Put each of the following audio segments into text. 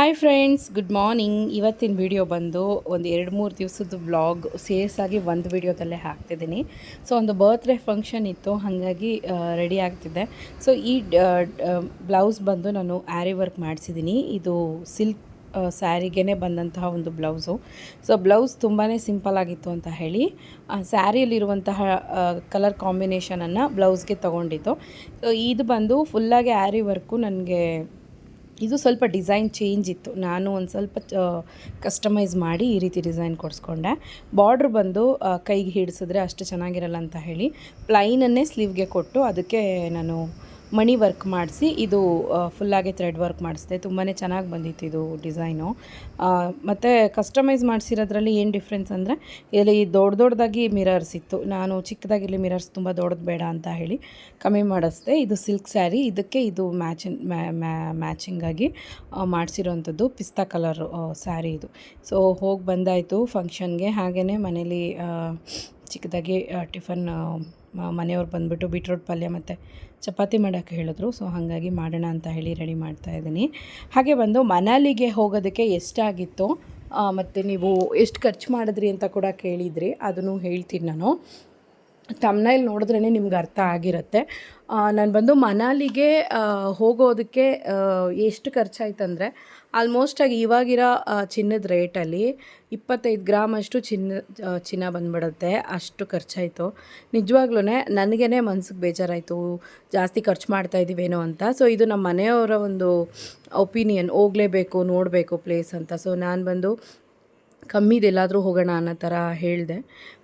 Hi friends, good morning. ಇವತ್ತಿನ video ಬಂದು ಒಂದು 2-3 ದಿವಸದ ವ್ಲಾಗ್ ಸೇರ್ಸಾಗಿ ಒಂದು ವಿಡಿಯೋದಲ್ಲೇ ಹಾಕ್ತಿದ್ದೀನಿ. ಸೊ ಒಂದು ಬರ್ತ್ಡೇ ಫಂಕ್ಷನ್ ಇತ್ತು, ಹಾಗಾಗಿ ರೆಡಿ ಆಗ್ತಿದ್ದೆ. ಸೊ ಈ ಬ್ಲೌಸ್ ಬಂದು ನಾನು ಆ್ಯರಿ ವರ್ಕ್ ಮಾಡಿಸಿದ್ದೀನಿ. ಇದು ಸಿಲ್ಕ್ ಸ್ಯಾರಿಗೇ ಬಂದಂತಹ ಒಂದು ಬ್ಲೌಸು. ಸೊ ಬ್ಲೌಸ್ ತುಂಬಾ ಸಿಂಪಲ್ ಆಗಿತ್ತು ಅಂತ ಹೇಳಿ ಸ್ಯಾರಿಯಲ್ಲಿರುವಂತಹ ಕಲರ್ ಕಾಂಬಿನೇಷನನ್ನು ಬ್ಲೌಸ್ಗೆ ತೊಗೊಂಡಿದ್ದು. ಸೊ ಇದು ಬಂದು ಫುಲ್ಲಾಗಿ ಆ್ಯರಿ ವರ್ಕು. ನನಗೆ ಇದು ಸ್ವಲ್ಪ ಡಿಸೈನ್ ಚೇಂಜ್ ಇತ್ತು. ನಾನು ಒಂದು ಸ್ವಲ್ಪ ಕಸ್ಟಮೈಸ್ ಮಾಡಿ ಈ ರೀತಿ ಡಿಸೈನ್ ಕೊಡಿಸ್ಕೊಂಡೆ. ಬಾರ್ಡ್ರ್ ಬಂದು ಕೈಗೆ ಹಿಡಿಸಿದ್ರೆ ಅಷ್ಟು ಚೆನ್ನಾಗಿರಲ್ಲ ಅಂತ ಹೇಳಿ ಪ್ಲೈನನ್ನೇ ಸ್ಲೀವ್ಗೆ ಕೊಟ್ಟು ಅದಕ್ಕೆ ನಾನು ಮಣಿ ವರ್ಕ್ ಮಾಡಿಸಿ ಇದು ಫುಲ್ಲಾಗಿ ಥ್ರೆಡ್ ವರ್ಕ್ ಮಾಡಿಸಿದೆ. ತುಂಬಾ ಚೆನ್ನಾಗಿ ಬಂದಿತ್ತು ಇದು ಡಿಸೈನು. ಮತ್ತು ಕಸ್ಟಮೈಸ್ ಮಾಡಿಸಿರೋದ್ರಲ್ಲಿ ಏನು ಡಿಫ್ರೆನ್ಸ್ ಅಂದರೆ ಇಲ್ಲಿ ದೊಡ್ಡದಾಗಿ ಮಿರರ್ಸ್ ಇತ್ತು. ನಾನು ಚಿಕ್ಕದಾಗಿರಲಿ ಮಿರರ್ಸ್ ತುಂಬ ದೊಡ್ಡದು ಬೇಡ ಅಂತ ಹೇಳಿ ಕಮ್ಮಿ ಮಾಡಿಸ್ದೆ. ಇದು ಸಿಲ್ಕ್ ಸ್ಯಾರಿ, ಇದಕ್ಕೆ ಇದು ಮ್ಯಾಚಿಂಗಾಗಿ ಮಾಡಿಸಿರೋವಂಥದ್ದು ಪಿಸ್ತಾ ಕಲರ್ ಸ್ಯಾರಿ ಇದು. ಸೊ ಹೋಗಿ ಬಂದಾಯಿತು ಫಂಕ್ಷನ್ಗೆ. ಹಾಗೆಯೇ ಮನೇಲಿ ಚಿಕ್ಕದಾಗಿ ಟಿಫನ್ ಮನೆಯವ್ರು ಬಂದುಬಿಟ್ಟು ಬೀಟ್ರೋಟ್ ಪಲ್ಯ ಮತ್ತು ಚಪಾತಿ ಮಾಡೋಕ್ಕೆ ಹೇಳಿದ್ರು. ಸೊ ಹಾಗಾಗಿ ಮಾಡೋಣ ಅಂತ ಹೇಳಿ ರೆಡಿ ಮಾಡ್ತಾಯಿದ್ದೀನಿ. ಹಾಗೆ ಬಂದು ಮನಾಲಿಗೆ ಹೋಗೋದಕ್ಕೆ ಎಷ್ಟಾಗಿತ್ತು ಮತ್ತು ನೀವು ಎಷ್ಟು ಖರ್ಚು ಮಾಡಿದ್ರಿ ಅಂತ ಕೂಡ ಕೇಳಿದ್ರಿ, ಅದನ್ನು ಹೇಳ್ತೀನಿ ನಾನು. ಥಂಬ್ನೈಲ್ ನೋಡಿದ್ರೇ ನಿಮ್ಗೆ ಅರ್ಥ ಆಗಿರುತ್ತೆ. ನಾನು ಬಂದು ಮನಾಲಿಗೆ ಹೋಗೋದಕ್ಕೆ ಎಷ್ಟು ಖರ್ಚಾಯ್ತಂದರೆ ಆಲ್ಮೋಸ್ಟಾಗಿ ಇವಾಗಿರೋ ಚಿನ್ನದ ರೇಟಲ್ಲಿ 25 ಗ್ರಾಮ್ ಅಷ್ಟು ಚಿನ್ನ ಬಂದುಬಿಡುತ್ತೆ. ಅಷ್ಟು ಖರ್ಚಾಯಿತು. ನಿಜವಾಗ್ಲೂ ನನಗೇ ಮನ್ಸಿಗೆ ಬೇಜಾರಾಯಿತು, ಜಾಸ್ತಿ ಖರ್ಚು ಮಾಡ್ತಾಯಿದ್ದೀವೇನೋ ಅಂತ. ಸೊ ಇದು ನಮ್ಮ ಮನೆಯವರ ಒಂದು ಒಪಿನಿಯನ್, ಹೋಗಲೇಬೇಕು ನೋಡಬೇಕು ಪ್ಲೇಸ್ ಅಂತ. ಸೊ ನಾನು ಬಂದು ಕಮ್ಮಿದೆಲ್ಲಾದರೂ ಹೋಗೋಣ ಅನ್ನೋ ಥರ ಹೇಳಿದೆ.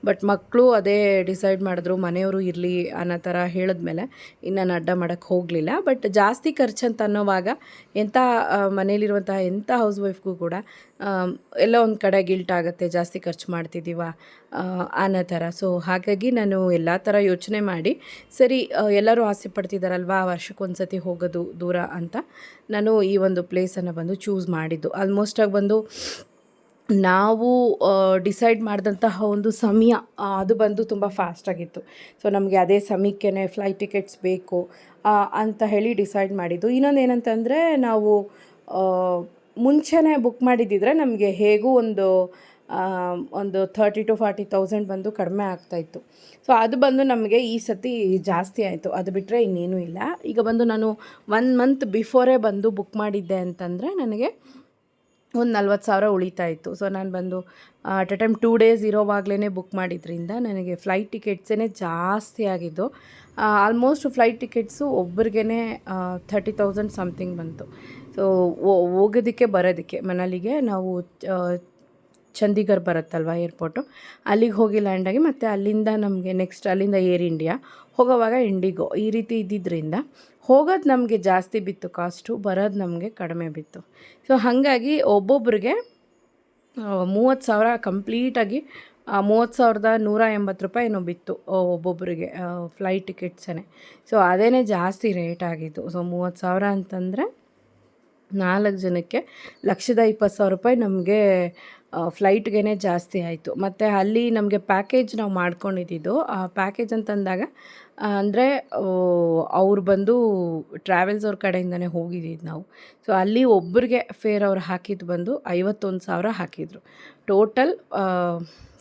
ಬಟ್ ಮಕ್ಕಳು ಅದೇ ಡಿಸೈಡ್ ಮಾಡಿದ್ರು, ಮನೆಯವರು ಇರಲಿ ಅನ್ನೋ ಥರ ಹೇಳಿದ್ಮೇಲೆ ಇನ್ನು ನಾನು ಅಡ್ಡ ಮಾಡೋಕ್ಕೆ ಹೋಗಲಿಲ್ಲ. ಬಟ್ ಜಾಸ್ತಿ ಖರ್ಚಂತ ಅನ್ನೋವಾಗ ಮನೇಲಿರುವಂತಹ ಎಂಥ ಹೌಸ್ ವೈಫ್ಗೂ ಕೂಡ ಎಲ್ಲೋ ಒಂದು ಕಡೆ ಗಿಲ್ಟ್ ಆಗುತ್ತೆ, ಜಾಸ್ತಿ ಖರ್ಚು ಮಾಡ್ತಿದ್ದೀವ ಅನ್ನೋ ಥರ. ಸೊ ಹಾಗಾಗಿ ನಾನು ಎಲ್ಲ ಥರ ಯೋಚನೆ ಮಾಡಿ ಸರಿ, ಎಲ್ಲರೂ ಆಸೆ ಪಡ್ತಿದ್ದಾರಲ್ವ ವರ್ಷಕ್ಕೊಂದು ಸತಿ ಹೋಗೋದು ದೂರ ಅಂತ ನಾನು ಈ ಒಂದು ಪ್ಲೇಸನ್ನು ಬಂದು ಚೂಸ್ ಮಾಡಿದ್ದು. ಆಲ್ಮೋಸ್ಟಾಗಿ ಬಂದು ನಾವು ಡಿಸೈಡ್ ಮಾಡಿದಂತಹ ಒಂದು ಸಮಯ ಅದು ಬಂದು ತುಂಬ ಫಾಸ್ಟಾಗಿತ್ತು. ಸೊ ನಮಗೆ ಅದೇ ಸಮಯಕ್ಕೇ ಫ್ಲೈಟ್ ಟಿಕೆಟ್ಸ್ ಬೇಕು ಅಂತ ಹೇಳಿ ಡಿಸೈಡ್ ಮಾಡಿದ್ದು. ಇನ್ನೊಂದು ಏನಂತಂದರೆ ನಾವು ಮುಂಚೆನೇ ಬುಕ್ ಮಾಡಿದ್ದಿದ್ರೆ ನಮಗೆ ಹೇಗೂ ಒಂದು 30,000 to 40,000 ಬಂದು ಕಡಿಮೆ ಆಗ್ತಾಯಿತ್ತು. ಸೊ ಅದು ಬಂದು ನಮಗೆ ಈ ಸತಿ ಜಾಸ್ತಿ ಆಯಿತು. ಅದು ಬಿಟ್ಟರೆ ಇನ್ನೇನೂ ಇಲ್ಲ. ಈಗ ಬಂದು ನಾನು 1 ಮಂತ್ ಬಿಫೋರೇ ಬಂದು ಬುಕ್ ಮಾಡಿದ್ದೆ ಅಂತಂದರೆ ನನಗೆ ಒಂದು 40,000 ಉಳಿತಾ ಇತ್ತು. ಸೊ ನಾನು ಬಂದು ಅಟ್ ಎ ಟೈಮ್ 2 days ಇರೋವಾಗಲೇ ಬುಕ್ ಮಾಡಿದ್ರಿಂದ ನನಗೆ ಫ್ಲೈಟ್ ಟಿಕೆಟ್ಸೇ ಜಾಸ್ತಿ ಆಗಿದ್ದು. ಆಲ್ಮೋಸ್ಟ್ ಫ್ಲೈಟ್ ಟಿಕೆಟ್ಸು ಒಬ್ರಿಗೇ 30,000 ಸಮಥಿಂಗ್ ಬಂತು. ಸೊ ಹೋಗೋದಕ್ಕೆ ಬರೋದಕ್ಕೆ ಮನಾಲಿಗೆ ನಾವು ಚಂಡೀಗಢ ಬರುತ್ತಲ್ವ ಏರ್ಪೋರ್ಟು, ಅಲ್ಲಿಗೆ ಹೋಗಿ ಲ್ಯಾಂಡಾಗಿ ಮತ್ತು ಅಲ್ಲಿಂದ ನಮಗೆ ನೆಕ್ಸ್ಟ್ ಅಲ್ಲಿಂದ ಏರ್ ಇಂಡಿಯಾ, ಹೋಗೋವಾಗ ಇಂಡಿಗೋ, ಈ ರೀತಿ ಇದ್ದಿದ್ದರಿಂದ ಹೋಗೋದು ನಮಗೆ ಜಾಸ್ತಿ ಬಿತ್ತು ಕಾಸ್ಟು, ಬರೋದು ನಮಗೆ ಕಡಿಮೆ ಬಿತ್ತು. ಸೊ ಹಾಗಾಗಿ ಒಬ್ಬೊಬ್ರಿಗೆ 30,000 ಕಂಪ್ಲೀಟಾಗಿ 30,180 ರೂಪಾಯಿ ಏನೋ ಬಿತ್ತು ಒಬ್ಬೊಬ್ಬರಿಗೆ ಫ್ಲೈಟ್ ಟಿಕೆಟ್ಸೇ. ಸೊ ಅದೇ ಜಾಸ್ತಿ ರೇಟ್ ಆಗಿದ್ದು. ಸೊ 30,000 ಅಂತಂದರೆ 4 ಜನಕ್ಕೆ 120,000 ರೂಪಾಯಿ ನಮಗೆ ಫ್ಲೈಟ್ಗೆ ಜಾಸ್ತಿ ಆಯಿತು. ಮತ್ತು ಅಲ್ಲಿ ನಮಗೆ ಪ್ಯಾಕೇಜ್ ನಾವು ಮಾಡ್ಕೊಂಡಿದ್ದು, ಆ ಪ್ಯಾಕೇಜ್ ಅಂತಂದಾಗ ಅಂದರೆ ಅವ್ರು ಬಂದು ಟ್ರಾವೆಲ್ಸ್ ಅವ್ರ ಕಡೆಯಿಂದನೇ ಹೋಗಿದ್ದಿದ್ದು ನಾವು. ಸೊ ಅಲ್ಲಿ ಒಬ್ಬರಿಗೆ ಫೇರ್ ಅವ್ರು ಹಾಕಿದ್ದು ಬಂದು 51,000 ಹಾಕಿದರು. ಟೋಟಲ್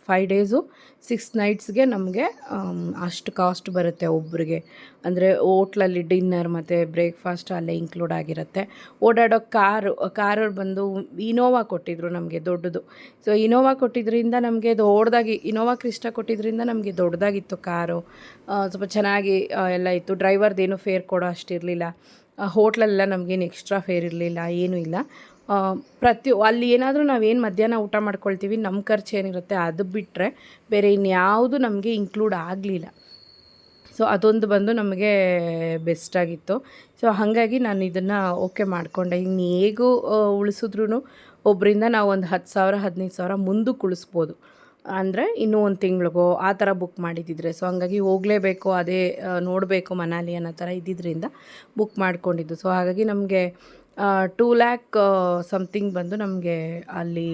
5 days 6 nights ನಮಗೆ ಅಷ್ಟು ಕಾಸ್ಟ್ ಬರುತ್ತೆ ಒಬ್ಬರಿಗೆ. ಅಂದರೆ ಹೋಟ್ಲಲ್ಲಿ ಡಿನ್ನರ್ ಮತ್ತು ಬ್ರೇಕ್ಫಾಸ್ಟ್ ಅಲ್ಲೇ ಇನ್ಕ್ಲೂಡ್ ಆಗಿರುತ್ತೆ. ಓಡಾಡೋ ಕಾರು ಬಂದು ಇನೋವಾ ಕೊಟ್ಟಿದ್ದರು ನಮಗೆ, ದೊಡ್ಡದು. ಸೊ ಇನೋವಾ ಕೊಟ್ಟಿದ್ದರಿಂದ ನಮಗೆ ದೊಡ್ಡದಾಗಿ, ಇನೋವಾ ಕ್ರಿಸ್ಟಾ ಕೊಟ್ಟಿದ್ದರಿಂದ ನಮಗೆ ದೊಡ್ಡದಾಗಿತ್ತು ಕಾರು. ಸ್ವಲ್ಪ ಚೆನ್ನಾಗಿ ಎಲ್ಲ ಇತ್ತು. ಡ್ರೈವರ್ದೇನು ಫೇರ್ ಕೊಡೋ ಅಷ್ಟಿರಲಿಲ್ಲ. ಹೋಟ್ಲಲ್ಲೆಲ್ಲ ನಮಗೇನು ಎಕ್ಸ್ಟ್ರಾ ಫೇರ್ ಇರಲಿಲ್ಲ, ಏನೂ ಇಲ್ಲ. ಅಲ್ಲಿ ಏನಾದರೂ ನಾವೇನು ಮಧ್ಯಾಹ್ನ ಊಟ ಮಾಡ್ಕೊಳ್ತೀವಿ, ನಮ್ಮ ಖರ್ಚು ಏನಿರುತ್ತೆ ಅದು ಬಿಟ್ಟರೆ ಬೇರೆ ಇನ್ಯಾವುದು ನಮಗೆ ಇನ್ಕ್ಲೂಡ್ ಆಗಲಿಲ್ಲ. ಸೊ ಅದೊಂದು ಬಂದು ನಮಗೆ ಬೆಸ್ಟಾಗಿತ್ತು. ಸೊ ಹಾಗಾಗಿ ನಾನು ಇದನ್ನು ಓಕೆ ಮಾಡಿಕೊಂಡೆ. ಇನ್ನು ಹೇಗೂ ಉಳಿಸಿದ್ರೂ ಒಬ್ಬರಿಂದ ನಾವು ಒಂದು 10,000 15,000 ಮುಂದಕ್ಕೆ ಉಳಿಸ್ಬೋದು. ಅಂದರೆ ಇನ್ನೂ ಒಂದು ತಿಂಗಳಿಗೋ ಆ ಥರ ಬುಕ್ ಮಾಡಿದ್ದಿದ್ರೆ. ಸೊ ಹಾಗಾಗಿ ಹೋಗಲೇಬೇಕು, ಅದೇ ನೋಡಬೇಕು ಮನಾಲಿ ಅನ್ನೋ ಥರ ಇದ್ದಿದ್ದರಿಂದ ಬುಕ್ ಮಾಡ್ಕೊಂಡಿದ್ದು. ಸೊ ಹಾಗಾಗಿ ನಮಗೆ 2 lakh ಸಮಥಿಂಗ್ ಬಂದು ನಮಗೆ ಅಲ್ಲಿ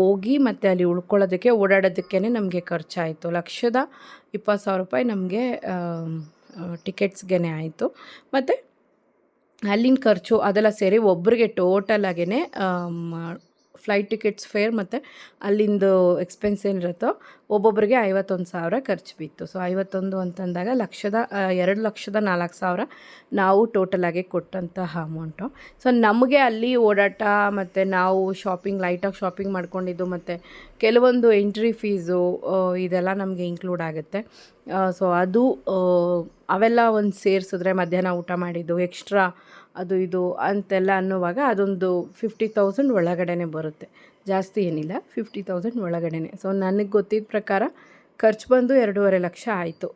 ಹೋಗಿ ಮತ್ತು ಅಲ್ಲಿ ಉಳ್ಕೊಳ್ಳೋದಕ್ಕೆ ಓಡಾಡೋದಕ್ಕೇ ನಮಗೆ ಖರ್ಚಾಯಿತು. 120,000 ರೂಪಾಯಿ ನಮಗೆ ಟಿಕೆಟ್ಸ್ಗೆ ಆಯಿತು. ಮತ್ತು ಅಲ್ಲಿನ ಖರ್ಚು ಅದೆಲ್ಲ ಸೇರಿ ಒಬ್ಬರಿಗೆ ಟೋಟಲಾಗೇ ಫ್ಲೈಟ್ ಟಿಕೆಟ್ಸ್ ಫೇರ್ ಮತ್ತು ಅಲ್ಲಿಂದು ಎಕ್ಸ್ಪೆನ್ಸ್ ಏನಿರುತ್ತೋ ಒಬ್ಬೊಬ್ಬರಿಗೆ 51,000 ಖರ್ಚು ಬಿತ್ತು. ಸೊ 51 ಅಂತಂದಾಗ 2,04,000 ನಾವು ಟೋಟಲಾಗಿ ಕೊಟ್ಟಂತಹ ಅಮೌಂಟು. ಸೊ ನಮಗೆ ಅಲ್ಲಿ ಓಡಾಟ ಮತ್ತು ನಾವು ಲೈಟಾಗಿ ಶಾಪಿಂಗ್ ಮಾಡ್ಕೊಂಡಿದ್ದು ಮತ್ತು ಕೆಲವೊಂದು ಎಂಟ್ರಿ ಫೀಸು ಇದೆಲ್ಲ ನಮಗೆ ಇನ್ಕ್ಲೂಡ್ ಆಗುತ್ತೆ. ಸೊ ಅದು ಅವೆಲ್ಲ ಒಂದು ಸೇರಿಸಿದ್ರೆ ಮಧ್ಯಾಹ್ನ ಊಟ ಮಾಡಿದ್ದು ಎಕ್ಸ್ಟ್ರಾ ಅದು ಇದು ಅಂತೆಲ್ಲ ಅನ್ನುವಾಗ ಅದೊಂದು 50,000 ಒಳಗಡೆ ಬರುತ್ತೆ. ಜಾಸ್ತಿ ಏನಿಲ್ಲ, 50,000 ಒಳಗಡೆ. ಸೊ ನನಗೆ ಗೊತ್ತಿದ್ದ ಪ್ರಕಾರ ಖರ್ಚು ಬಂದು 2.5 ಲಕ್ಷ ಆಯಿತು.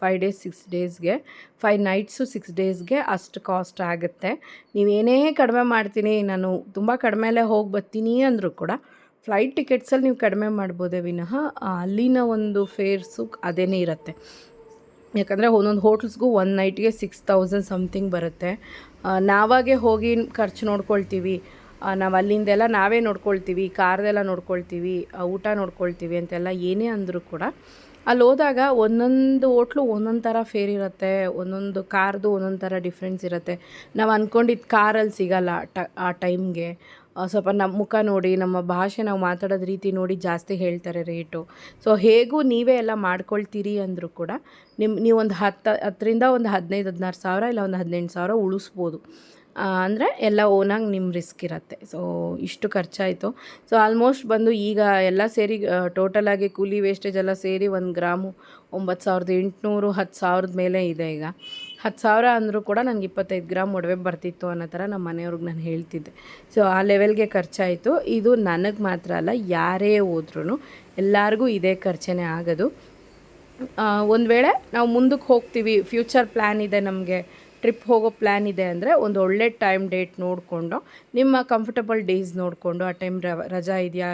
5 ಡೇಸ್ 6 ಡೇಸ್ಗೆ 5 ನೈಟ್ಸು 6 ಡೇಸ್ಗೆ ಅಷ್ಟು ಕಾಸ್ಟ್ ಆಗುತ್ತೆ. ನೀವೇನೇ ಕಡಿಮೆ ಮಾಡ್ತೀನಿ, ನಾನು ತುಂಬ ಕಡಿಮೆಲೇ ಹೋಗಿ ಬರ್ತೀನಿ ಅಂದರೂ ಕೂಡ ಫ್ಲೈಟ್ ಟಿಕೆಟ್ಸಲ್ಲಿ ನೀವು ಕಡಿಮೆ ಮಾಡ್ಬೋದೇ ವಿನಃ ಅಲ್ಲಿನ ಒಂದು ಫೇರ್ಸು ಅದೇ ಇರುತ್ತೆ. ಯಾಕಂದರೆ ಒಂದೊಂದು ಹೋಟೆಲ್ಸ್ಗೂ 1 ನೈಟ್ಗೆ 6,000 ಸಮಥಿಂಗ್ ಬರುತ್ತೆ. ನಾವಾಗೆ ಹೋಗಿ ಖರ್ಚು ನೋಡ್ಕೊಳ್ತೀವಿ, ನಾವು ಅಲ್ಲಿಂದೆಲ್ಲ ನಾವೇ ನೋಡ್ಕೊಳ್ತೀವಿ, ಕಾರ್ದೆಲ್ಲ ನೋಡ್ಕೊಳ್ತೀವಿ, ಊಟ ನೋಡ್ಕೊಳ್ತೀವಿ ಅಂತೆಲ್ಲ ಏನೇ ಅಂದರೂ ಕೂಡ ಅಲ್ಲಿ ಹೋದಾಗ ಒಂದೊಂದು ಹೋಟ್ಲು ಒಂದೊಂದು ಥರ ಫೇರ್ ಇರುತ್ತೆ, ಒಂದೊಂದು ಕಾರ್ದು ಒಂದೊಂದು ಥರ ಡಿಫ್ರೆನ್ಸ್ ಇರುತ್ತೆ. ನಾವು ಅಂದ್ಕೊಂಡಿದ್ದು ಕಾರಲ್ಲಿ ಸಿಗಲ್ಲ ಆ ಟೈಮ್ಗೆ. ಸ್ವಲ್ಪ ನಮ್ಮ ಮುಖ ನೋಡಿ, ನಮ್ಮ ಭಾಷೆ, ನಾವು ಮಾತಾಡೋದು ರೀತಿ ನೋಡಿ ಜಾಸ್ತಿ ಹೇಳ್ತಾರೆ ರೇಟು. ಸೊ ಹೇಗೂ ನೀವೇ ಎಲ್ಲ ಮಾಡ್ಕೊಳ್ತೀರಿ ಅಂದರೂ ಕೂಡ ನೀವೊಂದು 10ರಿಂದ ಒಂದು 15-16 ಸಾವಿರ ಇಲ್ಲ ಒಂದು 18,000 ಉಳಿಸ್ಬೋದು. ಅಂದರೆ ಎಲ್ಲ ಓನಾಗಿ ನಿಮ್ಮ ರಿಸ್ಕ್ ಇರುತ್ತೆ. ಸೊ ಇಷ್ಟು ಖರ್ಚಾಯಿತು. ಸೊ ಆಲ್ಮೋಸ್ಟ್ ಬಂದು ಈಗ ಎಲ್ಲ ಸೇರಿ ಟೋಟಲಾಗಿ ಕೂಲಿ ವೇಸ್ಟೇಜ್ ಎಲ್ಲ ಸೇರಿ 1 ಗ್ರಾಮು 9,800 10,000 ಮೇಲೆ ಇದೆ. ಈಗ 10,000 ಅಂದರೂ ಕೂಡ ನನಗೆ 25 ಗ್ರಾಮ್ ಒಡವೆ ಬರ್ತಿತ್ತು ಅನ್ನೋ ಥರ ನಮ್ಮ ಮನೆಯವ್ರಿಗೆ ನಾನು ಹೇಳ್ತಿದ್ದೆ. ಸೊ ಆ ಲೆವೆಲ್ಗೆ ಖರ್ಚಾಯಿತು. ಇದು ನನಗೆ ಮಾತ್ರ ಅಲ್ಲ, ಯಾರೇ ಹೋದ್ರೂ ಎಲ್ಲರಿಗೂ ಇದೇ ಖರ್ಚೇ ಆಗೋದು. ಒಂದು ವೇಳೆ ನಾವು ಮುಂದಕ್ಕೆ ಹೋಗ್ತೀವಿ, ಫ್ಯೂಚರ್ ಪ್ಲ್ಯಾನ್ ಇದೆ, ನಮಗೆ ಟ್ರಿಪ್ ಹೋಗೋ ಪ್ಲ್ಯಾನ್ ಇದೆ ಅಂದರೆ ಒಂದು ಒಳ್ಳೆ ಟೈಮ್ ಡೇಟ್ ನೋಡಿಕೊಂಡು, ನಿಮ್ಮ ಕಂಫರ್ಟಬಲ್ ಡೇಸ್ ನೋಡಿಕೊಂಡು, ಆ ಟೈಮ್ ರಜಾ ಇದೆಯಾ,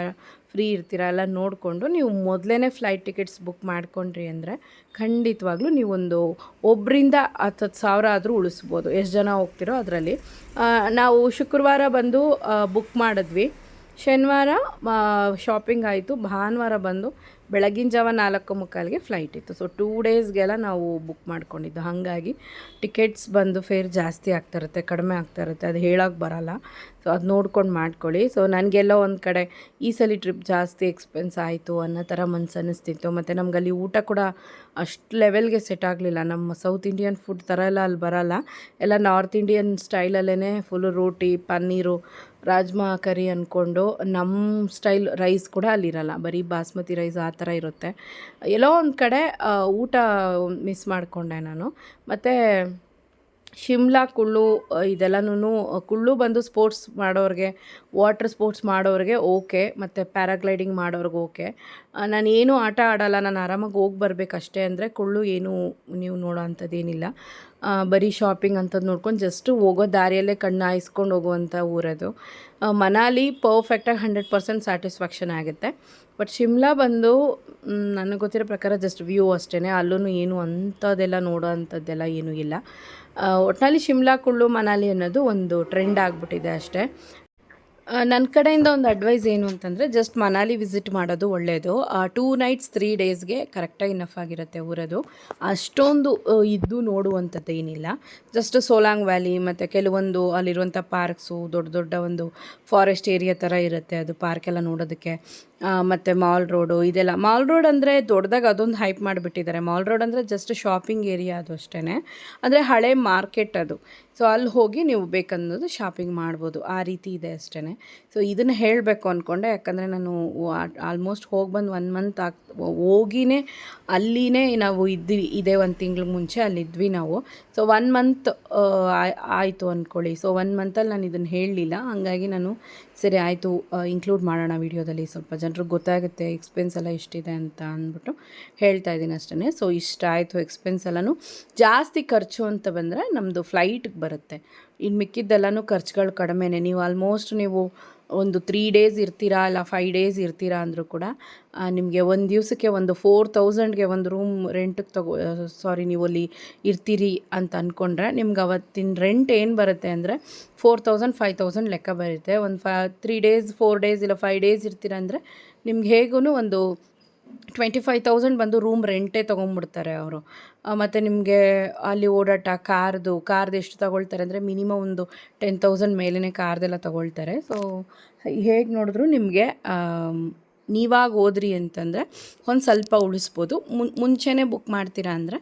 ಫ್ರೀ ಇರ್ತೀರಾ ಎಲ್ಲ ನೋಡಿಕೊಂಡು ನೀವು ಮೊದಲೇ ಫ್ಲೈಟ್ ಟಿಕೆಟ್ಸ್ ಬುಕ್ ಮಾಡ್ಕೊಂಡ್ರಿ ಅಂದರೆ ಖಂಡಿತವಾಗ್ಲೂ ನೀವೊಂದು ಒಬ್ಬರಿಂದ 10,000 ಆದರೂ ಉಳಿಸ್ಬೋದು. ಎಷ್ಟು ಜನ ಹೋಗ್ತಿರೋ ಅದರಲ್ಲಿ. ನಾವು ಶುಕ್ರವಾರ ಬಂದು ಬುಕ್ ಮಾಡಿದ್ವಿ, ಶನಿವಾರ ಶಾಪಿಂಗ್ ಆಯಿತು, ಭಾನುವಾರ ಬಂದು ಬೆಳಗಿನ ಜಾವ 4:45ಗೆ ಫ್ಲೈಟ್ ಇತ್ತು. ಸೊ 2 ಡೇಸ್ಗೆಲ್ಲ ನಾವು ಬುಕ್ ಮಾಡ್ಕೊಂಡಿದ್ದು. ಹಾಗಾಗಿ ಟಿಕೆಟ್ಸ್ ಬಂದು ಫೇರ್ ಜಾಸ್ತಿ ಆಗ್ತಾಯಿರುತ್ತೆ, ಕಡಿಮೆ ಆಗ್ತಾಯಿರುತ್ತೆ, ಅದು ಹೇಳೋಕ್ಕೆ ಬರೋಲ್ಲ. ಸೊ ಅದು ನೋಡ್ಕೊಂಡು ಮಾಡ್ಕೊಳ್ಳಿ. ಸೊ ನನಗೆಲ್ಲ ಒಂದು ಕಡೆ ಈ ಸಲ ಟ್ರಿಪ್ ಜಾಸ್ತಿ ಎಕ್ಸ್ಪೆನ್ಸ್ ಆಯಿತು ಅನ್ನೋ ಥರ ಮನ್ಸು ಅನ್ನಿಸ್ತಿತ್ತು. ಮತ್ತು ನಮಗಲ್ಲಿ ಊಟ ಕೂಡ ಅಷ್ಟು ಲೆವೆಲ್ಗೆ ಸೆಟ್ ಆಗಲಿಲ್ಲ. ನಮ್ಮ ಸೌತ್ ಇಂಡಿಯನ್ ಫುಡ್ ಥರ ಎಲ್ಲ ಅಲ್ಲಿ ಬರೋಲ್ಲ, ಎಲ್ಲ ನಾರ್ತ್ ಇಂಡಿಯನ್ ಸ್ಟೈಲಲ್ಲೇ ಫುಲ್ಲು ರೋಟಿ, ಪನ್ನೀರು, ರಾಜ್ಮಾ ಕರಿ ಅಂದ್ಕೊಂಡು ನಮ್ಮ ಸ್ಟೈಲ್ ರೈಸ್ ಕೂಡ ಅಲ್ಲಿರಲ್ಲ, ಬರೀ ಬಾಸ್ಮತಿ ರೈಸ್ ಆ ಥರ ಇರುತ್ತೆ. ಎಲ್ಲೋ ಒಂದು ಕಡೆ ಊಟ ಮಿಸ್ ಮಾಡಿಕೊಂಡೆ ನಾನು. ಮತ್ತು ಶಿಮ್ಲಾ, ಕುಳ್ಳು ಇದೆಲ್ಲನೂ, ಕುಳ್ಳು ಬಂದು ಸ್ಪೋರ್ಟ್ಸ್ ಮಾಡೋರಿಗೆ, ವಾಟರ್ ಸ್ಪೋರ್ಟ್ಸ್ ಮಾಡೋರಿಗೆ ಓಕೆ, ಮತ್ತು ಪ್ಯಾರಾಗ್ಲೈಡಿಂಗ್ ಮಾಡೋರಿಗೆ ಓಕೆ. ನಾನೇನು ಆಟ ಆಡೋಲ್ಲ, ನಾನು ಆರಾಮಾಗಿ ಹೋಗಿ ಬರಬೇಕಷ್ಟೇ ಅಂದರೆ ಕುಳ್ಳು ಏನೂ ನೀವು ನೋಡೋ ಅಂಥದ್ದೇನಿಲ್ಲ. ಬರೀ ಶಾಪಿಂಗ್ ಅಂಥದ್ದು ನೋಡ್ಕೊಂಡು ಜಸ್ಟ್ ಹೋಗೋ ದಾರಿಯಲ್ಲೇ ಕಣ್ಣು ಹಾಯಿಸ್ಕೊಂಡು ಹೋಗುವಂಥ ಊರದು. ಮನಾಲಿ ಪರ್ಫೆಕ್ಟಾಗಿ 100% ಸ್ಯಾಟಿಸ್ಫ್ಯಾಕ್ಷನ್ ಆಗುತ್ತೆ. ಬಟ್ ಶಿಮ್ಲಾ ಬಂದು ನನಗೆ ಗೊತ್ತಿರೋ ಪ್ರಕಾರ ಜಸ್ಟ್ ವ್ಯೂ ಅಷ್ಟೇ, ಅಲ್ಲೂ ಏನು ಅಂಥದ್ದೆಲ್ಲ ನೋಡೋ ಅಂಥದ್ದೆಲ್ಲ ಏನೂ ಇಲ್ಲ. ಒಟ್ಟಿನಲ್ಲಿ ಶಿಮ್ಲಾ, ಕುಳ್ಳು, ಮನಾಲಿ ಅನ್ನೋದು ಒಂದು ಟ್ರೆಂಡ್ ಆಗಿಬಿಟ್ಟಿದೆ ಅಷ್ಟೇ. ನನ್ನ ಕಡೆಯಿಂದ ಒಂದು ಅಡ್ವೈಸ್ ಏನು ಅಂತಂದರೆ, ಜಸ್ಟ್ ಮನಾಲಿ ವಿಸಿಟ್ ಮಾಡೋದು ಒಳ್ಳೆಯದು. 2 ನೈಟ್ಸ್ 3 ಡೇಸ್ಗೆ ಕರೆಕ್ಟಾಗಿ ಇನಫ್ ಆಗಿರುತ್ತೆ ಊರದು. ಅಷ್ಟೊಂದು ಇದ್ದು ನೋಡುವಂಥದ್ದು ಏನಿಲ್ಲ. ಜಸ್ಟ್ ಸೋಲಾಂಗ್ ವ್ಯಾಲಿ ಮತ್ತು ಕೆಲವೊಂದು ಅಲ್ಲಿರುವಂಥ ಪಾರ್ಕ್ಸು, ದೊಡ್ಡ ದೊಡ್ಡ ಒಂದು ಫಾರೆಸ್ಟ್ ಏರಿಯಾ ಥರ ಇರುತ್ತೆ ಅದು ಪಾರ್ಕೆಲ್ಲ ನೋಡೋದಕ್ಕೆ. ಮತ್ತು ಮಾಲ್ ರೋಡು ಇದೆಲ್ಲ. ಮಾಲ್ ರೋಡ್ ಅಂದರೆ ದೊಡ್ಡದಾಗಿ ಅದೊಂದು ಹೈಪ್ ಮಾಡಿಬಿಟ್ಟಿದ್ದಾರೆ. ಮಾಲ್ ರೋಡ್ ಅಂದರೆ ಜಸ್ಟ್ ಶಾಪಿಂಗ್ ಏರಿಯಾ ಅದು ಅಷ್ಟೇ, ಅಂದರೆ ಹಳೆ ಮಾರ್ಕೆಟ್ ಅದು. ಸೊ ಅಲ್ಲಿ ಹೋಗಿ ನೀವು ಬೇಕನ್ನೋದು ಶಾಪಿಂಗ್ ಮಾಡ್ಬೋದು, ಆ ರೀತಿ ಇದೆ ಅಷ್ಟೇ. ಸೊ ಇದನ್ನು ಹೇಳಬೇಕು ಅಂದ್ಕೊಂಡೆ, ಯಾಕಂದರೆ ನಾನು ಆಲ್ಮೋಸ್ಟ್ ಹೋಗಿ ಬಂದು 1 ಮಂತ್ ಹೋಗಿನೇ ಅಲ್ಲಿನೇ ನಾವು ಇದೇ 1 ತಿಂಗ್ಳು ಮುಂಚೆ ಅಲ್ಲಿದ್ವಿ ನಾವು. ಸೊ 1 ಮಂತ್ ಆಯಿತು ಅಂದ್ಕೊಳ್ಳಿ. ಸೊ 1 ಮಂತಲ್ಲಿ ನಾನು ಇದನ್ನು ಹೇಳಲಿಲ್ಲ, ಹಾಗಾಗಿ ನಾನು ಸರಿ ಆಯಿತು ಇನ್ಕ್ಲೂಡ್ ಮಾಡೋಣ ವೀಡಿಯೋದಲ್ಲಿ, ಸ್ವಲ್ಪ ಜನರಿಗೆ ಗೊತ್ತಾಗುತ್ತೆ ಎಕ್ಸ್ಪೆನ್ಸ್ ಎಲ್ಲ ಎಷ್ಟಿದೆ ಅಂತ ಅಂದ್ಬಿಟ್ಟು ಹೇಳ್ತಾ ಇದ್ದೀನಿ ಅಷ್ಟೇ. ಸೊ ಇಷ್ಟ ಆಯಿತು. ಎಕ್ಸ್ಪೆನ್ಸ್ ಎಲ್ಲನೂ ಜಾಸ್ತಿ ಖರ್ಚು ಅಂತ ಬಂದರೆ ನಮ್ಮದು ಫ್ಲೈಟ್ಗೆ ಬರುತ್ತೆ, ಇನ್ನು ಮಿಕ್ಕಿದ್ದೆಲ್ಲನೂ ಖರ್ಚುಗಳು ಕಡಿಮೆನೇ. ನೀವು ಆಲ್ಮೋಸ್ಟ್ ನೀವು ಒಂದು 3 ಡೇಸ್ ಇರ್ತೀರಾ ಇಲ್ಲ 5 ಡೇಸ್ ಇರ್ತೀರಾ ಅಂದರೂ ಕೂಡ ನಿಮಗೆ ಒಂದು ದಿವಸಕ್ಕೆ ಒಂದು 4,000ಗೆ ಒಂದು ರೂಮ್ ರೆಂಟಿಗೆ ನೀವು ಅಲ್ಲಿ ಇರ್ತೀರಿ ಅಂತ ಅಂದ್ಕೊಂಡ್ರೆ ನಿಮ್ಗೆ ಅವತ್ತಿನ ರೆಂಟ್ ಏನು ಬರುತ್ತೆ ಅಂದರೆ 4,000 5,000 ಲೆಕ್ಕ ಬರುತ್ತೆ. ಒಂದು 3 ಡೇಸ್ 4 ಡೇಸ್ ಇಲ್ಲ 5 ಡೇಸ್ ಇರ್ತೀರ ಅಂದರೆ ನಿಮ್ಗೆ ಹೇಗೂ ಒಂದು 25,000 ಬಂದು ರೂಮ್ ರೆಂಟೇ ತೊಗೊಂಡ್ಬಿಡ್ತಾರೆ ಅವರು. ಮತ್ತು ನಿಮಗೆ ಅಲ್ಲಿ ಓಡಾಟ ಕಾರ್ದು ಎಷ್ಟು ತಗೊಳ್ತಾರೆ ಅಂದರೆ ಮಿನಿಮಮ್ ಒಂದು 10,000 ಮೇಲೇ ಕಾರ್ದೆಲ್ಲ ತಗೊಳ್ತಾರೆ. ಸೊ ಹೇಗೆ ನೋಡಿದ್ರು ನಿಮಗೆ ನೀವಾಗ ಹೋದ್ರಿ ಅಂತಂದರೆ ಒಂದು ಸ್ವಲ್ಪ ಉಳಿಸ್ಬೋದು. ಮುಂಚೆನೇ ಬುಕ್ ಮಾಡ್ತೀರಾ ಅಂದರೆ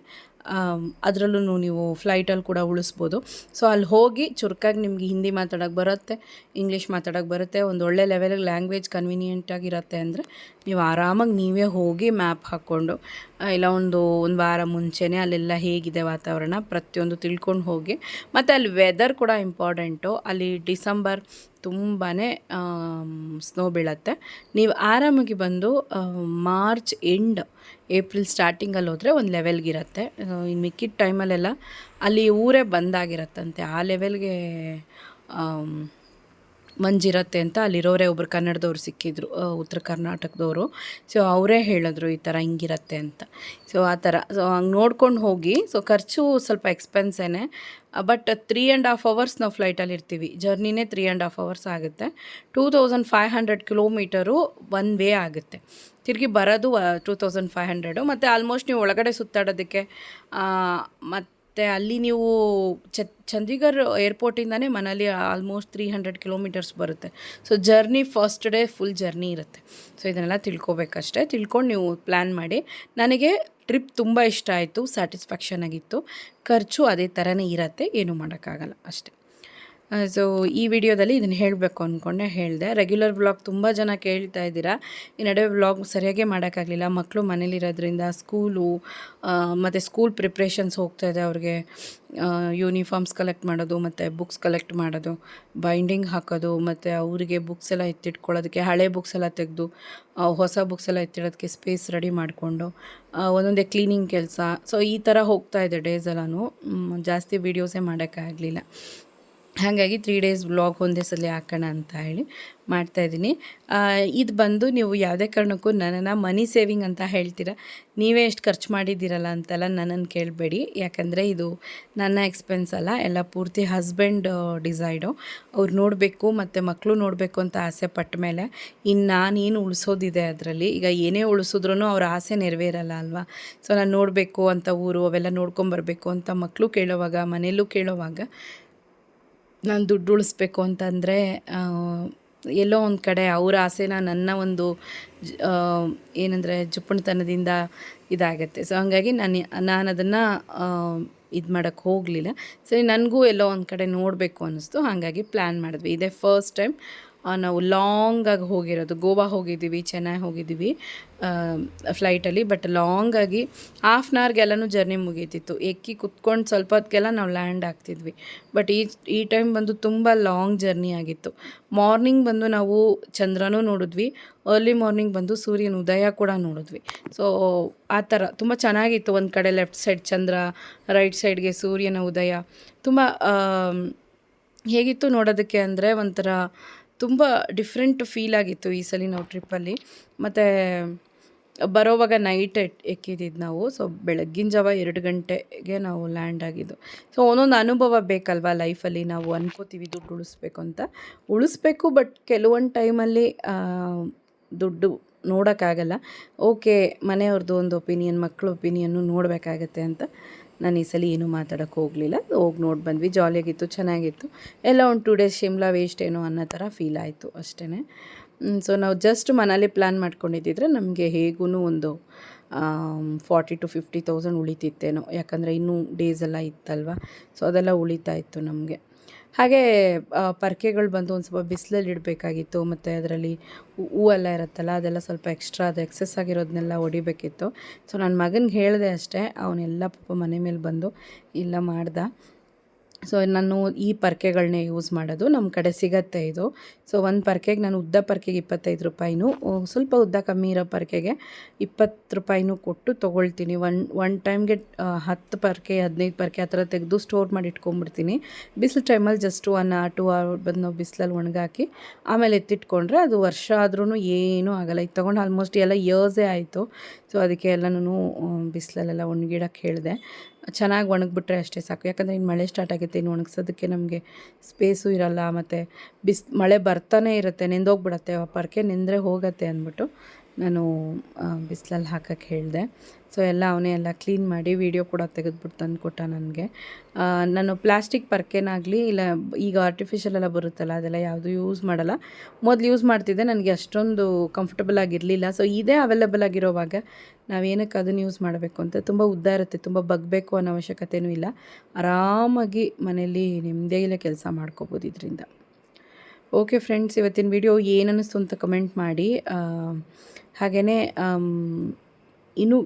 ಅದರಲ್ಲೂ ನೀವು ಫ್ಲೈಟಲ್ಲಿ ಕೂಡ ಉಳಿಸ್ಬೋದು. ಸೊ ಅಲ್ಲಿ ಹೋಗಿ ಚುರುಕಾಗಿ ನಿಮಗೆ ಹಿಂದಿ ಮಾತಾಡೋಕ್ಕೆ ಬರುತ್ತೆ, ಇಂಗ್ಲೀಷ್ ಮಾತಾಡೋಕ್ಕೆ ಬರುತ್ತೆ, ಒಂದು ಒಳ್ಳೆ ಲೆವೆಲಿಗೆ ಲ್ಯಾಂಗ್ವೇಜ್ ಕನ್ವೀನಿಯೆಂಟಾಗಿರುತ್ತೆ ಅಂದರೆ ನೀವು ಆರಾಮಾಗಿ ನೀವೇ ಹೋಗಿ ಮ್ಯಾಪ್ ಹಾಕ್ಕೊಂಡು ಇಲ್ಲ ಒಂದು ವಾರ ಮುಂಚೆನೇ ಅಲ್ಲೆಲ್ಲ ಹೇಗಿದೆ ವಾತಾವರಣ ಪ್ರತಿಯೊಂದು ತಿಳ್ಕೊಂಡು ಹೋಗಿ. ಮತ್ತು ಅಲ್ಲಿ ವೆದರ್ ಕೂಡ ಇಂಪಾರ್ಟೆಂಟು. ಅಲ್ಲಿ ಡಿಸೆಂಬರ್ ತುಂಬಾ ಸ್ನೋ ಬೀಳತ್ತೆ. ನೀವು ಆರಾಮಾಗಿ ಬಂದು ಮಾರ್ಚ್ ಎಂಡ್ ಏಪ್ರಿಲ್ ಸ್ಟಾರ್ಟಿಂಗಲ್ಲಿ ಹೋದರೆ ಒಂದು ಲೆವೆಲ್ಗಿರುತ್ತೆ. ಇನ್ನು ಮಿಕ್ಕಿದ ಟೈಮಲ್ಲೆಲ್ಲ ಅಲ್ಲಿ ಊರೇ ಬಂದಾಗಿರತ್ತಂತೆ, ಆ ಲೆವೆಲ್ಗೆ ಮಂಜಿರುತ್ತೆ ಅಂತ ಅಲ್ಲಿರೋರೇ ಒಬ್ಬರು ಕನ್ನಡದವ್ರು ಸಿಕ್ಕಿದ್ರು, ಉತ್ತರ ಕರ್ನಾಟಕದವರು. ಸೊ ಅವರೇ ಹೇಳಿದ್ರು ಈ ಥರ ಹಿಂಗಿರುತ್ತೆ ಅಂತ. ಸೊ ಆ ಥರ ಸೊ ಹಂಗೆ ನೋಡ್ಕೊಂಡು ಹೋಗಿ. ಸೊ ಖರ್ಚು ಸ್ವಲ್ಪ ಎಕ್ಸ್ಪೆನ್ಸೇನೆ, ಬಟ್ 3.5 ಅವರ್ಸ್ ನಾವು ಫ್ಲೈಟಲ್ಲಿ ಇರ್ತೀವಿ. ಜರ್ನಿನೇ 3.5 ಅವರ್ಸ್ ಆಗುತ್ತೆ. 2500 ಕಿಲೋಮೀಟರು ಒನ್ ವೇ ಆಗುತ್ತೆ. ತಿರುಗಿ ಬರೋದು 2500. ಮತ್ತು ಆಲ್ಮೋಸ್ಟ್ ನೀವು ಒಳಗಡೆ ಸುತ್ತಾಡೋದಕ್ಕೆ ಮತ್ತು ಅಲ್ಲಿ ನೀವು ಚಂಡೀಗಢ ಏರ್ಪೋರ್ಟಿಂದನೇ ಮನಾಲಿ ಆಲ್ಮೋಸ್ಟ್ 300 ಕಿಲೋಮೀಟರ್ಸ್ ಬರುತ್ತೆ. So journey first day full journey ಇರುತ್ತೆ. ಸೊ ಇದನ್ನೆಲ್ಲ ತಿಳ್ಕೊಬೇಕಷ್ಟೇ. ತಿಳ್ಕೊಂಡು ನೀವು ಪ್ಲ್ಯಾನ್ ಮಾಡಿ. ನನಗೆ ಟ್ರಿಪ್ ತುಂಬ ಇಷ್ಟ ಆಯಿತು, ಸ್ಯಾಟಿಸ್ಫ್ಯಾಕ್ಷನ್ ಆಗಿತ್ತು. ಖರ್ಚು ಅದೇ ಥರನೇ ಇರುತ್ತೆ, ಏನೂ ಮಾಡೋಕ್ಕಾಗಲ್ಲ ಅಷ್ಟೇ. ಸೊ ಈ ವಿಡಿಯೋದಲ್ಲಿ ಇದನ್ನು ಹೇಳಬೇಕು ಅಂದ್ಕೊಂಡೆ ಹೇಳಿದೆ. ರೆಗ್ಯುಲರ್ ವ್ಲಾಗ್ ತುಂಬ ಜನ ಕೇಳ್ತಾ ಇದ್ದೀರಾ. ಈ ನಡುವೆ ವ್ಲಾಗ್ ಸರಿಯಾಗೇ ಮಾಡೋಕ್ಕಾಗಲಿಲ್ಲ. ಮಕ್ಕಳು ಮನೇಲಿರೋದ್ರಿಂದ ಸ್ಕೂಲು ಮತ್ತು ಸ್ಕೂಲ್ ಪ್ರಿಪ್ರೇಷನ್ಸ್ ಹೋಗ್ತಾಯಿದೆ. ಅವ್ರಿಗೆ ಯೂನಿಫಾರ್ಮ್ಸ್ ಕಲೆಕ್ಟ್ ಮಾಡೋದು ಮತ್ತು ಬುಕ್ಸ್ ಕಲೆಕ್ಟ್ ಮಾಡೋದು, ಬೈಂಡಿಂಗ್ ಹಾಕೋದು, ಮತ್ತು ಅವರಿಗೆ ಬುಕ್ಸ್ ಎಲ್ಲ ಎತ್ತಿಟ್ಕೊಳ್ಳೋದಕ್ಕೆ ಹಳೆ ಬುಕ್ಸ್ ಎಲ್ಲ ತೆಗೆದು ಹೊಸ ಬುಕ್ಸ್ ಎಲ್ಲ ಎತ್ತಿಡೋದಕ್ಕೆ ಸ್ಪೇಸ್ ರೆಡಿ ಮಾಡಿಕೊಂಡು ಒಂದೊಂದೇ ಕ್ಲೀನಿಂಗ್ ಕೆಲಸ. ಸೊ ಈ ಥರ ಹೋಗ್ತಾಯಿದೆ ಡೇಸ್ ಎಲ್ಲನೂ. ಜಾಸ್ತಿ ವೀಡಿಯೋಸೇ ಮಾಡೋಕ್ಕಾಗಲಿಲ್ಲ. ಹಾಗಾಗಿ 3 ಡೇಸ್ ವ್ಲಾಗ್ ಒಂದೇ ಸಲ ಹಾಕೋಣ ಅಂತ ಹೇಳಿ ಮಾಡ್ತಾಯಿದ್ದೀನಿ. ಇದು ಬಂದು ನೀವು ಯಾವುದೇ ಕಾರಣಕ್ಕೂ ನನ್ನನ್ನು ಮನಿ ಸೇವಿಂಗ್ ಅಂತ ಹೇಳ್ತೀರಾ, ನೀವೇ ಎಷ್ಟು ಖರ್ಚು ಮಾಡಿದ್ದೀರಲ್ಲ ಅಂತೆಲ್ಲ ನನ್ನನ್ನು ಕೇಳಬೇಡಿ. ಯಾಕಂದರೆ ಇದು ನನ್ನ ಎಕ್ಸ್ಪೆನ್ಸ್ ಅಲ್ಲ, ಎಲ್ಲ ಪೂರ್ತಿ ಹಸ್ಬೆಂಡ್ ಡಿಸೈಡು. ಅವ್ರು ನೋಡಬೇಕು ಮತ್ತು ಮಕ್ಕಳು ನೋಡಬೇಕು ಅಂತ ಆಸೆ ಪಟ್ಟ ಮೇಲೆ ಇನ್ನು ನಾನೇನು ಉಳಿಸೋದಿದೆ ಅದರಲ್ಲಿ. ಈಗ ಏನೇ ಉಳಿಸಿದ್ರೂ ಅವ್ರ ಆಸೆ ನೆರವೇರಲ್ಲ ಅಲ್ವಾ. ಸೊ ನಾನು ನೋಡಬೇಕು ಅಂತ ಊರು ಅವೆಲ್ಲ ನೋಡ್ಕೊಂಬರ್ಬೇಕು ಅಂತ ಮಕ್ಕಳು ಕೇಳೋವಾಗ, ಮನೆಯಲ್ಲೂ ಕೇಳೋವಾಗ ನಾನು ದುಡ್ಡು ಉಳಿಸ್ಬೇಕು ಅಂತಂದರೆ ಎಲ್ಲೋ ಒಂದು ಕಡೆ ಅವ್ರ ಆಸೆನ ನನ್ನ ಒಂದು ಏನಂದರೆ ಜುಪ್ಪಣತನದಿಂದ ಇದಾಗತ್ತೆ. ಸೊ ಹಾಗಾಗಿ ನಾನು ಅದನ್ನು ಇದು ಮಾಡೋಕ್ಕೆ ಹೋಗಲಿಲ್ಲ. ಸರಿ, ನನಗೂ ಎಲ್ಲೋ ಒಂದು ಕಡೆ ನೋಡಬೇಕು ಅನ್ನಿಸ್ತು. ಹಾಗಾಗಿ ಪ್ಲ್ಯಾನ್ ಮಾಡಿದ್ವಿ. ಇದೇ ಫಸ್ಟ್ ಟೈಮ್ ನಾವು ಲಾಂಗಾಗಿ ಹೋಗಿರೋದು. ಗೋವಾ ಹೋಗಿದ್ದೀವಿ, ಚೆನ್ನೈ ಹೋಗಿದ್ದೀವಿ ಫ್ಲೈಟಲ್ಲಿ. ಬಟ್ ಲಾಂಗಾಗಿ ಹಾಫ್ ಆನ್ ಅವರ್ಗೆಲ್ಲನೂ ಜರ್ನಿ ಮುಗೀತಿತ್ತು. ಎಕ್ಕಿ ಕುತ್ಕೊಂಡು ಸ್ವಲ್ಪ ಹೊತ್ತಿಗೆಲ್ಲ ನಾವು ಲ್ಯಾಂಡ್ ಆಗ್ತಿದ್ವಿ. ಬಟ್ ಈ ಟೈಮ್ ಬಂದು ತುಂಬ ಲಾಂಗ್ ಜರ್ನಿ ಆಗಿತ್ತು. ಮಾರ್ನಿಂಗ್ ಬಂದು ನಾವು ಚಂದ್ರನೂ ನೋಡಿದ್ವಿ, ಅರ್ಲಿ ಮಾರ್ನಿಂಗ್ ಬಂದು ಸೂರ್ಯನ ಉದಯ ಕೂಡ ನೋಡಿದ್ವಿ. ಸೊ ಆ ಥರ ತುಂಬ ಚೆನ್ನಾಗಿತ್ತು. ಒಂದು ಕಡೆ ಲೆಫ್ಟ್ ಸೈಡ್ ಚಂದ್ರ, ರೈಟ್ ಸೈಡ್ಗೆ ಸೂರ್ಯನ ಉದಯ. ತುಂಬ ಹೇಗಿತ್ತು ನೋಡೋದಕ್ಕೆ ಅಂದರೆ ಒಂಥರ ತುಂಬ ಡಿಫ್ರೆಂಟ್ ಫೀಲ್ ಆಗಿತ್ತು ಈ ಸಲ ನಾವು ಟ್ರಿಪ್ಪಲ್ಲಿ. ಮತ್ತು ಬರೋವಾಗ ನೈಟ್ ಎಕ್ಕಿದ್ದು ನಾವು. ಸೊ ಬೆಳಗ್ಗಿನ ಜಾವ 2 ಗಂಟೆಗೆ ನಾವು ಲ್ಯಾಂಡ್ ಆಗಿದ್ದು. ಸೊ ಒಂದೊಂದು ಅನುಭವ ಬೇಕಲ್ವ ಲೈಫಲ್ಲಿ. ನಾವು ಅನ್ಕೋತೀವಿ ದುಡ್ಡು ಉಳಿಸ್ಬೇಕು ಅಂತ, ಉಳಿಸ್ಬೇಕು. ಬಟ್ ಕೆಲವೊಂದು ಟೈಮಲ್ಲಿ ದುಡ್ಡು ನೋಡೋಕ್ಕಾಗಲ್ಲ. ಓಕೆ, ಮನೆಯವ್ರದ್ದು ಒಂದು ಒಪಿನಿಯನ್, ಮಕ್ಕಳ ಒಪಿನಿಯನ್ನು ನೋಡಬೇಕಾಗತ್ತೆ ಅಂತ ನಾನು ಈ ಸಲ ಏನೂ ಮಾತಾಡೋಕ್ಕೆ ಹೋಗಲಿಲ್ಲ. ಹೋಗಿ ನೋಡಿ ಬಂದ್ವಿ. ಜಾಲಿಯಾಗಿತ್ತು, ಚೆನ್ನಾಗಿತ್ತು. ಎಲ್ಲ ಒಂದು 2 ಡೇಸ್ ಶಿಮ್ಲಾ ವೇಸ್ಟ್ ಏನೋ ಅನ್ನೋ ಥರ ಫೀಲ್ ಆಯಿತು ಅಷ್ಟೇ. ಸೊ ನಾವು ಜಸ್ಟ್ ಮನಾಲಿ ಪ್ಲ್ಯಾನ್ ಮಾಡ್ಕೊಂಡಿದ್ದಿದ್ರೆ ನಮಗೆ ಹೇಗೂ ಒಂದು 40,000 to 50,000 ಉಳಿತಿತ್ತೇನೋ. ಯಾಕಂದರೆ ಇನ್ನೂ ಡೇಸ್ ಎಲ್ಲ ಇತ್ತಲ್ವ. ಸೊ ಅದೆಲ್ಲ ಉಳಿತಾ ಇತ್ತು ನಮಗೆ. ಹಾಗೆ ಪರ್ಕೆಗಳು ಬಂದು ಒಂದು ಸ್ವಲ್ಪ ಬಿಸಿಲಲ್ಲಿ ಇಡಬೇಕಾಗಿತ್ತು. ಮತ್ತು ಅದರಲ್ಲಿ ಹೂವೆಲ್ಲ ಇರುತ್ತಲ್ಲ, ಅದೆಲ್ಲ ಸ್ವಲ್ಪ ಎಕ್ಸ್ಟ್ರಾ ಅದು ಎಕ್ಸೆಸ್ ಆಗಿರೋದನ್ನೆಲ್ಲ ಹೊಡಿಬೇಕಿತ್ತು. ಸೊ ನನ್ನ ಮಗನಿಗೆ ಹೇಳಿದೆ ಅಷ್ಟೇ, ಅವನೆಲ್ಲ ಪಾಪ ಮನೆ ಮೇಲೆ ಬಂದು ಇಲ್ಲ ಮಾಡ್ದ. ಸೊ ನಾನು ಈ ಪರ್ಕೆಗಳನ್ನೇ ಯೂಸ್ ಮಾಡೋದು. ನಮ್ಮ ಕಡೆ ಸಿಗತ್ತೆ ಇದು. ಸೊ ಒಂದು ಪರ್ಕೆಗೆ ನಾನು ಉದ್ದ ಪರ್ಕೆಗೆ 25 ರೂಪಾಯಿನೂ, ಸ್ವಲ್ಪ ಉದ್ದ ಕಮ್ಮಿ ಇರೋ ಪರ್ಕೆಗೆ 20 ರೂಪಾಯಿನೂ ಕೊಟ್ಟು ತೊಗೊಳ್ತೀನಿ. ಒನ್ ಟೈಮ್ಗೆ 10 ಪರ್ಕೆ 15 ಪರ್ಕೆ ಆ ಥರ ತೆಗೆದು ಸ್ಟೋರ್ ಮಾಡಿ ಇಟ್ಕೊಂಡ್ಬಿಡ್ತೀನಿ. ಬಿಸಿಲು ಟೈಮಲ್ಲಿ ಜಸ್ಟ್ 1 hour 2 hour ಬಂದು ನಾವು ಬಿಸಿಲಲ್ಲಿ ಒಣಗಾಕಿ ಆಮೇಲೆ ಎತ್ತಿಟ್ಕೊಂಡ್ರೆ ಅದು ವರ್ಷ ಆದ್ರೂ ಏನೂ ಆಗೋಲ್ಲ. ಇದು ತೊಗೊಂಡು ಆಲ್ಮೋಸ್ಟ್ ಎಲ್ಲ ಇಯರ್ಸೇ ಆಯಿತು. ಸೊ ಅದಕ್ಕೆ ಎಲ್ಲನೂ ಬಿಸಿಲಲ್ಲೆಲ್ಲ ಒಣಗಿಡಕ್ಕೆ ಹೇಳಿದೆ. ಚೆನ್ನಾಗಿ ಒಣಗಿಬಿಟ್ರೆ ಅಷ್ಟೇ ಸಾಕು. ಯಾಕಂದರೆ ಇನ್ನು ಮಳೆ ಸ್ಟಾರ್ಟ್ ಆಗುತ್ತೆ, ಇನ್ನು ಒಣಗಿಸೋದಕ್ಕೆ ನಮಗೆ ಸ್ಪೇಸು ಇರೋಲ್ಲ. ಮತ್ತು ಮಳೆ ಬರ್ತಾನೆ ಇರುತ್ತೆ, ನೆಂದೋಗ್ಬಿಡತ್ತೆ. ಪರ್ಕೆ ನೆಂದರೆ ಹೋಗುತ್ತೆ ಅಂದ್ಬಿಟ್ಟು ನಾನು ಬಿಸಿಲಲ್ಲಿ ಹಾಕಕ್ಕೆ ಹೇಳಿದೆ. ಸೊ ಎಲ್ಲ ಅವನೇ ಎಲ್ಲ ಕ್ಲೀನ್ ಮಾಡಿ ವೀಡಿಯೋ ಕೂಡ ತೆಗೆದುಬಿಟ್ಟು ತಂದು ಕೊಟ್ಟ ನನಗೆ. ನಾನು ಪ್ಲಾಸ್ಟಿಕ್ ಪರ್ಕೆನಾಗಲಿ ಇಲ್ಲ ಈಗ ಆರ್ಟಿಫಿಷಿಯಲ್ ಎಲ್ಲ ಬರುತ್ತಲ್ಲ ಅದೆಲ್ಲ ಯಾವುದು ಯೂಸ್ ಮಾಡಲ್ಲ. ಮೊದಲು ಯೂಸ್ ಮಾಡ್ತಿದ್ದೆ, ನನಗೆ ಅಷ್ಟೊಂದು ಕಂಫರ್ಟಬಲ್ ಆಗಿರಲಿಲ್ಲ. ಸೊ ಇದೇ ಅವೈಲೇಬಲ್ ಆಗಿರೋವಾಗ ನಾವೇನಕ್ಕೆ ಅದನ್ನು ಯೂಸ್ ಮಾಡಬೇಕು ಅಂತ. ತುಂಬ ಉದ್ದ ಇರುತ್ತೆ, ತುಂಬ ಬಗ್ಬೇಕು ಅನ್ನೋ ಅವಶ್ಯಕತೆಯೂ ಇಲ್ಲ. ಆರಾಮಾಗಿ ಮನೆಯಲ್ಲಿ ನೆಮ್ಮದಿಯಲ್ಲೇ ಕೆಲಸ ಮಾಡ್ಕೋಬೋದು ಇದರಿಂದ. ಓಕೆ ಫ್ರೆಂಡ್ಸ್, ಇವತ್ತಿನ ವಿಡಿಯೋ ಏನು ಅನ್ನಿಸ್ತು ಅಂತ ಕಮೆಂಟ್ ಮಾಡಿ. ಹಾಗೆಯೇ ಇನ್ನೂ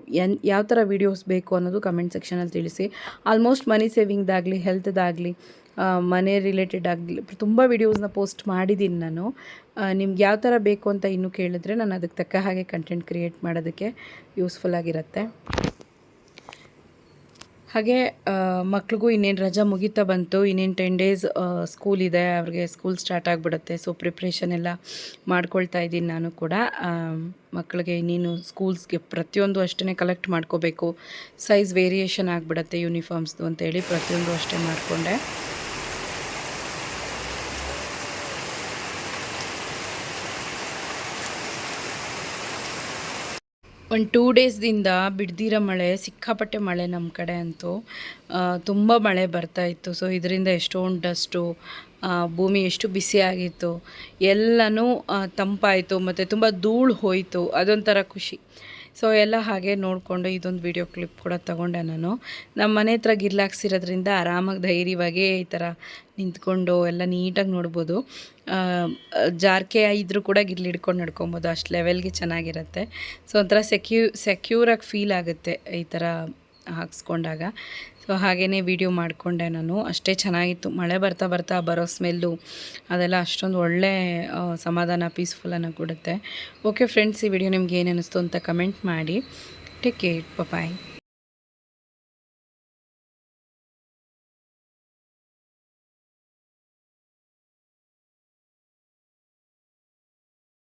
ಯಾವ ಥರ ವೀಡಿಯೋಸ್ ಬೇಕು ಅನ್ನೋದು ಕಮೆಂಟ್ ಸೆಕ್ಷನಲ್ಲಿ ತಿಳಿಸಿ. ಆಲ್ಮೋಸ್ಟ್ ಮನಿ ಸೇವಿಂಗ್ದಾಗಲಿ, ಹೆಲ್ತ್ದಾಗಲಿ, ಮನೆ ರಿಲೇಟೆಡ್ ಆಗಲಿ ತುಂಬ ವೀಡಿಯೋಸ್ನ ಪೋಸ್ಟ್ ಮಾಡಿದ್ದೀನಿ ನಾನು. ನಿಮ್ಗೆ ಯಾವ ಥರ ಬೇಕು ಅಂತ ಇನ್ನೂ ಕೇಳಿದ್ರೆ ನಾನು ಅದಕ್ಕೆ ತಕ್ಕ ಹಾಗೆ ಕಂಟೆಂಟ್ ಕ್ರಿಯೇಟ್ ಮಾಡೋದಕ್ಕೆ ಯೂಸ್ಫುಲ್ಲಾಗಿರುತ್ತೆ. ಹಾಗೆ ಮಕ್ಳಿಗೂ ಇನ್ನೇನು ರಜಾ ಮುಗಿತಾ ಬಂತು. ಇನ್ನೇನು 10 ಡೇಸ್ ಸ್ಕೂಲ್ ಇದೆ, ಅವ್ರಿಗೆ ಸ್ಕೂಲ್ ಸ್ಟಾರ್ಟ್ ಆಗಿಬಿಡುತ್ತೆ. ಸೊ ಪ್ರಿಪ್ರೇಷನ್ ಎಲ್ಲ ಮಾಡ್ಕೊಳ್ತಾ ಇದ್ದೀನಿ ನಾನು ಕೂಡ. ಮಕ್ಕಳಿಗೆ ಇನ್ನೇನು ಸ್ಕೂಲ್ಸ್ಗೆ ಪ್ರತಿಯೊಂದು ಅಷ್ಟೇ ಕಲೆಕ್ಟ್ ಮಾಡ್ಕೋಬೇಕು. ಸೈಜ್ ವೇರಿಯೇಷನ್ ಆಗಿಬಿಡುತ್ತೆ ಯೂನಿಫಾರ್ಮ್ಸ್ದು ಅಂತೇಳಿ ಪ್ರತಿಯೊಂದು ಅಷ್ಟೇ ಮಾಡಿಕೊಂಡೆ. ಒಂದು 2 ಡೇಸ್ದಿಂದ ಬಿಡ್ದಿರೋ ಮಳೆ, ಸಿಕ್ಕಾಪಟ್ಟೆ ಮಳೆ ನಮ್ಮ ಕಡೆ ಅಂತೂ. ತುಂಬ ಮಳೆ ಬರ್ತಾಯಿತ್ತು. ಸೊ ಇದರಿಂದ ಎಷ್ಟೊಂದು ಡಸ್ಟು, ಭೂಮಿ ಎಷ್ಟು ಬಿಸಿಯಾಗಿತ್ತು, ಎಲ್ಲನೂ ತಂಪಾಯಿತು ಮತ್ತು ತುಂಬ ಧೂಳು ಹೋಯಿತು. ಅದೊಂಥರ ಖುಷಿ. ಸೊ ಎಲ್ಲ ಹಾಗೆ ನೋಡಿಕೊಂಡು ಇದೊಂದು ವಿಡಿಯೋ ಕ್ಲಿಪ್ ಕೂಡ ತೊಗೊಂಡೆ ನಾನು. ನಮ್ಮ ಮನೆ ಹತ್ರ ಗಿರ್ಲಾಕ್ಸಿರೋದ್ರಿಂದ ಆರಾಮಾಗಿ ಧೈರ್ಯವಾಗಿ ಈ ಥರ ನಿಂತ್ಕೊಂಡು ಎಲ್ಲ ನೀಟಾಗಿ ನೋಡ್ಬೋದು. ಜಾರ್ಕೆ ಇದ್ದರೂ ಕೂಡ ಗಿರ್ಲಿ ಹಿಡ್ಕೊಂಡು ನಡ್ಕೊಬೋದು, ಅಷ್ಟು ಲೆವೆಲ್ಗೆ ಚೆನ್ನಾಗಿರುತ್ತೆ. ಸೊ ಒಂಥರ ಸೆಕ್ಯೂರಾಗಿ ಫೀಲ್ ಆಗುತ್ತೆ ಈ ಥರ ಹಾಕ್ಸ್ಕೊಂಡಾಗ. ಸೊ ಹಾಗೆಯೇ ವೀಡಿಯೋ ಮಾಡಿಕೊಂಡೆ ನಾನು. ಅಷ್ಟೇ ಚೆನ್ನಾಗಿತ್ತು. ಮಳೆ ಬರ್ತಾ ಬರ್ತಾ ಬರೋ ಸ್ಮೆಲ್ಲು ಅದೆಲ್ಲ ಅಷ್ಟೊಂದು ಒಳ್ಳೆ ಸಮಾಧಾನ, ಪೀಸ್ಫುಲ್ಲನ್ನು ಕೊಡುತ್ತೆ. ಓಕೆ ಫ್ರೆಂಡ್ಸ್, ಈ ವಿಡಿಯೋ ನಿಮ್ಗೆ ಏನು ಅನ್ನಿಸ್ತು ಅಂತ ಕಮೆಂಟ್ ಮಾಡಿ. ಟೇಕ್ ಕೇರ್, ಬಾಯ್.